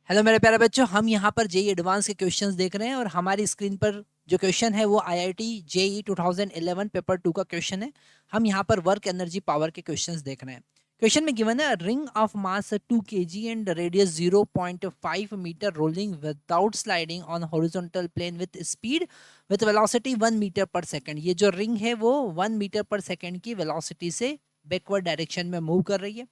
Hello मेरे प्यारे बच्चों, हम यहाँ पर जेई एडवांस के क्वेश्चंस देख रहे हैं और हमारी स्क्रीन पर जो क्वेश्चन है वो आईआईटी जेई 2011 पेपर 2 का क्वेश्चन है। हम यहाँ पर वर्क एनर्जी पावर के क्वेश्चंस देख रहे हैं। क्वेश्चन में गिवन है ring of mass 2 kg and radius 0.5 metre rolling without sliding on horizontal plane with speed with velocity 1 metre per second. ये जो रिंग है वो 1 मीटर पर सेकंड की वेलोसिटी से बैकवर्ड डायरेक्शन में मूव कर रही है।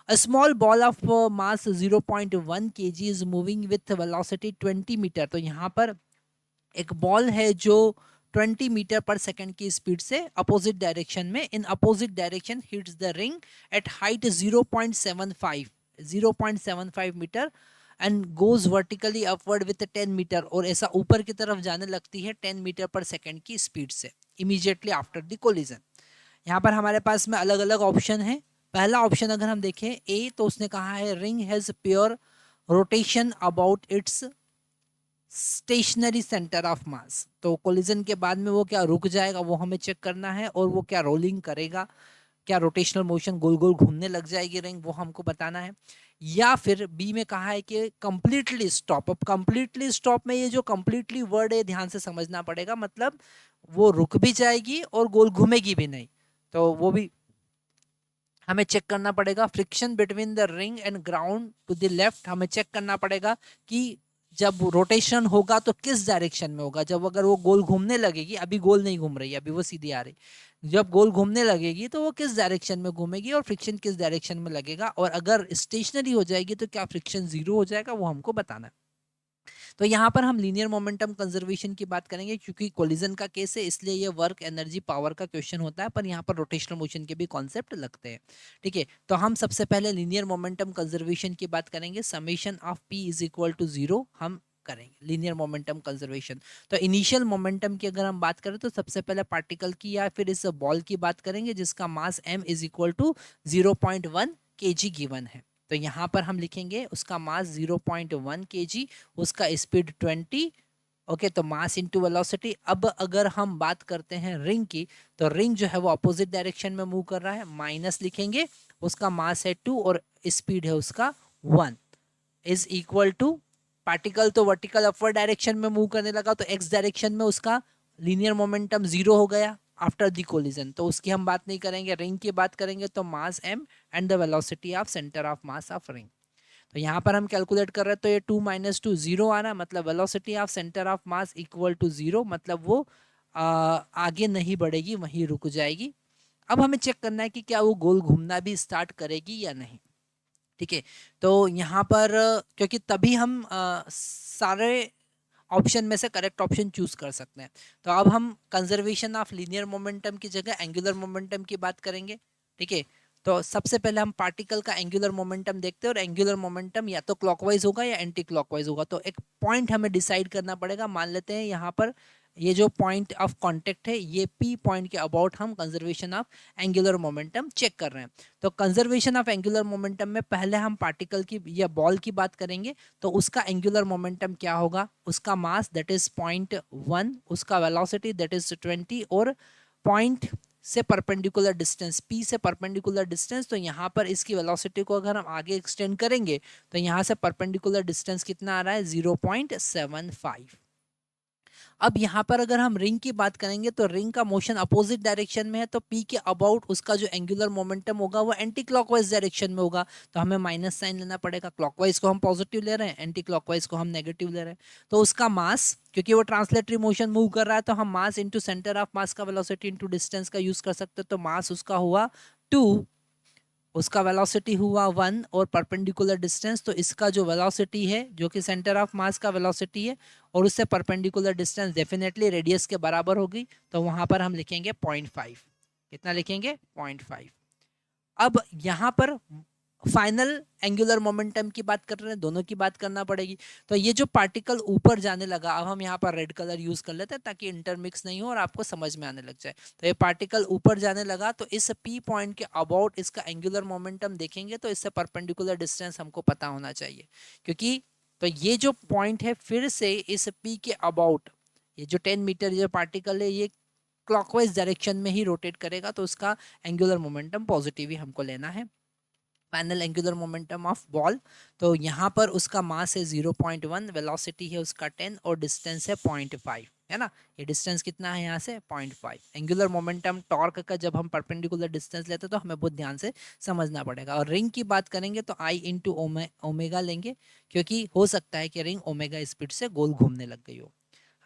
A small ball of mass 0.1 kg is moving with velocity 20 metre. तो यहाँ पर एक बॉल है जो 20 मीटर पर सेकंड की स्पीड से अपोजिट डायरेक्शन में in opposite direction hits the ring at height 0.75 metre and goes vertically upward with 10 metre, और ऐसा ऊपर की तरफ जाने लगती है 10 मीटर पर सेकंड की स्पीड से इमीडिएटली आफ्टर द कोलिजन। यहाँ पर हमारे पास में अलग अलग ऑप्शन है। पहला ऑप्शन अगर हम देखें ए, तो उसने कहा है ring has pure rotation about its stationary centre of mass. तो कोलिजन के बाद में वो क्या रुक जाएगा वो हमें चेक करना है, और वो क्या रोलिंग करेगा, क्या रोटेशनल मोशन गोल गोल घूमने लग जाएगी रिंग, वो हमको बताना है। या फिर बी में कहा है कि कंप्लीटली स्टॉप। अब कंप्लीटली स्टॉप में ये जो कंप्लीटली वर्ड है ध्यान से समझना पड़ेगा, मतलब वो रुक भी जाएगी और गोल घूमेगी भी नहीं, तो वो भी हमें चेक करना पड़ेगा। Friction between the ring and ground to the left, हमें चेक करना पड़ेगा कि जब रोटेशन होगा तो किस डायरेक्शन में होगा। जब अगर वो गोल घूमने लगेगी, अभी गोल नहीं घूम रही है, अभी वो सीधी आ रही, जब गोल घूमने लगेगी तो वो किस डायरेक्शन में घूमेगी और फ्रिक्शन किस डायरेक्शन में लगेगा, और अगर स्टेशनरी हो जाएगी तो क्या फ्रिक्शन जीरो हो जाएगा, वो हमको बताना है। तो यहाँ पर हम लीनियर मोमेंटम कंजर्वेशन की बात करेंगे, क्योंकि कोलिजन का केस है इसलिए ये वर्क एनर्जी पावर का क्वेश्चन होता है, पर यहाँ पर रोटेशनल मोशन के भी कॉन्सेप्ट लगते हैं। ठीक है, तो हम सबसे पहले लीनियर मोमेंटम कंजर्वेशन की बात करेंगे। Summation of P is equal to 0 हम करेंगे लीनियर मोमेंटम कंजर्वेशन। तो इनिशियल मोमेंटम की अगर हम बात करें तो सबसे पहले पार्टिकल की या फिर इस बॉल की बात करेंगे जिसका mass m is equal to 0.1 kg given है। तो यहाँ पर हम लिखेंगे उसका मास 0.1 kg, उसका स्पीड 20। ओके, तो मास इनटू वेलोसिटी। अब अगर हम बात करते हैं रिंग की, तो रिंग जो है वो अपोजिट डायरेक्शन में मूव कर रहा है, माइनस लिखेंगे, उसका मास है 2 और स्पीड है उसका 1 इज इक्वल टू, पार्टिकल तो वर्टिकल अपवर्ड डायरेक्शन में मूव करने लगा तो एक्स डायरेक्शन में उसका लीनियर मोमेंटम 0 हो गया आफ्टर द कोलिजन, तो उसकी हम बात नहीं करेंगे। रिंग की बात करेंगे तो मास m and the velocity of centre of mass of ring. तो यहाँ पर हम कैलकुलेट कर रहे हैं तो ये 2 - 2 0 आ रहा है, मतलब velocity of centre of mass equal to 0, मतलब वो आगे नहीं बढ़ेगी, वहीं रुक जाएगी। अब हमें चेक करना है कि क्या वो गोल घूमना भी स्टार्ट करेगी या नहीं। ठीक है, तो यहाँ पर क्योंकि तभी हम सारे ऑप्शन में से करेक्ट ऑप्शन चूज कर सकते हैं। तो अब हम कंजर्वेशन ऑफ लीनियर मोमेंटम की जगह एंगुलर मोमेंटम की बात करेंगे। ठीक है, तो सबसे पहले हम पार्टिकल का एंगुलर मोमेंटम देखते हैं, और एंगुलर मोमेंटम या तो क्लॉकवाइज होगा या एंटी क्लॉकवाइज होगा। तो एक पॉइंट हमें डिसाइड करना पड़ेगा। मान लेते हैं यहाँ पर ये जो पॉइंट ऑफ कांटेक्ट है, ये पी पॉइंट के अबाउट हम conservation of angular momentum check कर रहे हैं। तो कंजर्वेशन ऑफ एंगुलर मोमेंटम में पहले हम पार्टिकल की या बॉल की बात करेंगे। तो उसका एंगुलर मोमेंटम क्या होगा, उसका मास दैट इज 0.1, उसका वेलोसिटी दैट इज 20, और पॉइंट से परपेंडिकुलर डिस्टेंस, पी से परपेंडिकुलर डिस्टेंस। तो यहाँ पर इसकी वेलोसिटी को अगर हम आगे एक्सटेंड करेंगे तो यहाँ से परपेंडिकुलर डिस्टेंस कितना आ रहा है, 0.75। अब यहाँ पर अगर हम रिंग की बात करेंगे तो रिंग का मोशन अपोजिट डायरेक्शन में है, तो पी के अबाउट उसका जो एंगुलर मोमेंटम होगा वो एंटी क्लॉकवाइज डायरेक्शन में होगा, तो हमें माइनस साइन लेना पड़ेगा। क्लॉकवाइज को हम पॉजिटिव ले रहे हैं, एंटी क्लॉकवाइज को हम नेगेटिव ले रहे हैं। तो उसका मास, क्योंकि वो ट्रांसलेटरी मोशन मूव कर रहा है, तो हम मास इंटू सेंटर ऑफ मास का वेलोसिटी इंटू डिस्टेंस का यूज कर सकते हैं। तो मास उसका हुआ 2, उसका वेलोसिटी हुआ 1, और परपेंडिकुलर डिस्टेंस, तो इसका जो वेलोसिटी है जो कि सेंटर ऑफ मास का वेलोसिटी है और उससे परपेंडिकुलर डिस्टेंस डेफिनेटली रेडियस के बराबर होगी, तो वहां पर हम लिखेंगे 0.5। कितना लिखेंगे, 0.5। अब यहाँ पर फाइनल एंगुलर मोमेंटम की बात कर रहे हैं, दोनों की बात करना पड़ेगी। तो ये जो पार्टिकल ऊपर जाने लगा, अब हम यहाँ पर रेड कलर यूज कर लेते हैं ताकि इंटरमिक्स नहीं हो और आपको समझ में आने लग जाए। तो ये पार्टिकल ऊपर जाने लगा, तो इस पी पॉइंट के अबाउट इसका एंगुलर मोमेंटम देखेंगे तो इससे परपेंडिकुलर डिस्टेंस हमको पता होना चाहिए, क्योंकि तो ये जो पॉइंट है फिर से इस पी के अबाउट, ये जो 10 मीटर जो पार्टिकल है ये क्लॉकवाइज डायरेक्शन में ही रोटेट करेगा, तो उसका एंगुलर मोमेंटम पॉजिटिव ही हमको लेना है। Final angular momentum of ball, तो यहाँ पर उसका मास है 0.1, वेलोसिटी है उसका 10 और डिस्टेंस है 0.5, है ना। ये डिस्टेंस कितना है यहाँ से 0.5। एंगुलर मोमेंटम टॉर्क का जब हम परपेंडिकुलर डिस्टेंस लेते हैं तो हमें बहुत ध्यान से समझना पड़ेगा। और रिंग की बात करेंगे तो आई इंटू ओमेगा लेंगे, क्योंकि हो सकता है कि रिंग ओमेगा स्पीड से गोल घूमने लग गई हो।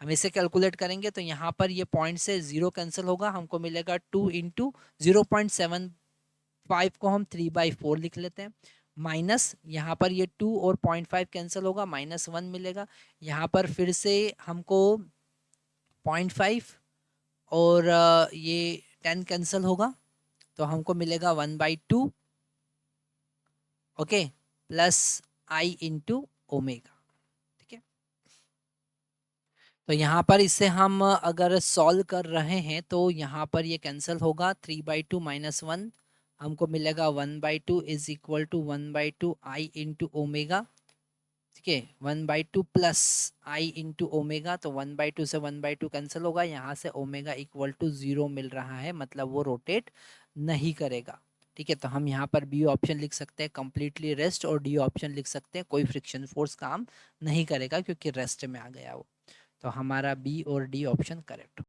हम इसे कैलकुलेट करेंगे तो यहाँ पर ये पॉइंट से 0 कैंसिल होगा, हमको मिलेगा 2 इंटू 0.75 को हम 3/4 लिख लेते हैं, माइनस यहाँ पर ये 2 और 0.5 कैंसिल होगा, -1 मिलेगा। यहाँ पर फिर से हमको 0.5 और ये 10 कैंसिल होगा, तो हमको मिलेगा 1/2, ओके, प्लस आई इंटू ओमेगा। ठीक है, तो यहाँ पर इसे हम अगर सॉल्व कर रहे हैं तो यहाँ पर ये कैंसिल होगा, 3/2 -1 हमको मिलेगा 1/2 is equal to 1/2 I into omega. ठीक है, 1/2 प्लस आई इंटू ओमेगा, तो 1/2 से 1/2 कैंसिल होगा, यहाँ से ओमेगा इक्वल टू 0 मिल रहा है, मतलब वो रोटेट नहीं करेगा। ठीक है, तो हम यहाँ पर बी ऑप्शन लिख सकते हैं कंप्लीटली रेस्ट, और डी ऑप्शन लिख सकते हैं कोई फ्रिक्शन फोर्स काम नहीं करेगा क्योंकि रेस्ट में आ गया वो। तो हमारा बी और डी ऑप्शन करेक्ट।